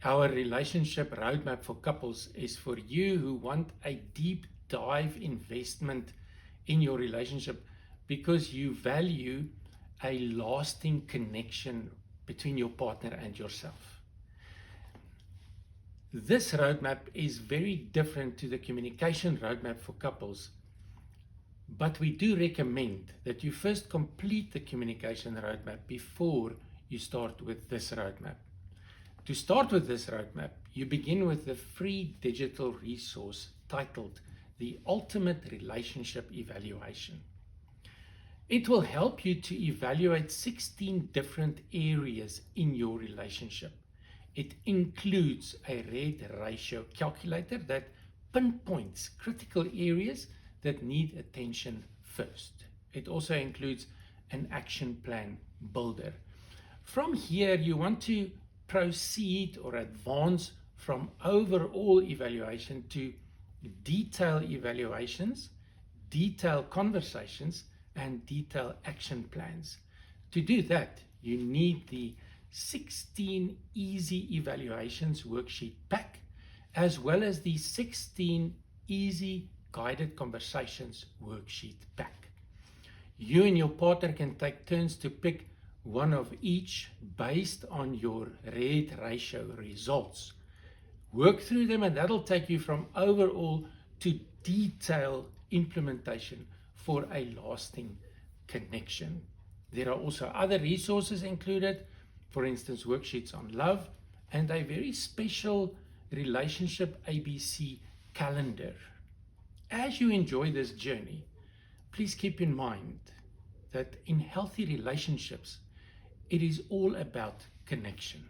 Our relationship roadmap for couples is for you who want a deep dive investment in your relationship because you value a lasting connection between your partner and yourself. This roadmap is very different to the communication roadmap for couples, but we do recommend that you first complete the communication roadmap before you start with this roadmap. To start with this roadmap, you begin with the free digital resource titled The Ultimate Relationship Evaluation. It will help you to evaluate 16 different areas in your relationship. It includes a red ratio calculator that pinpoints critical areas that need attention first. It also includes an action plan builder. From here, you want to proceed or advance from overall evaluation to detailed evaluations, detailed conversations, and detailed action plans. To do that, you need the 16 Easy Evaluations worksheet pack, as well as the 16 Easy Guided Conversations worksheet pack. You and your partner can take turns to pick one of each based on your red ratio results. Work through them, and that'll take you from overall to detailed implementation for a lasting connection. There are also other resources included, for instance, worksheets on love and a very special relationship ABC calendar. As you enjoy this journey, please keep in mind that in healthy relationships, it is all about connection.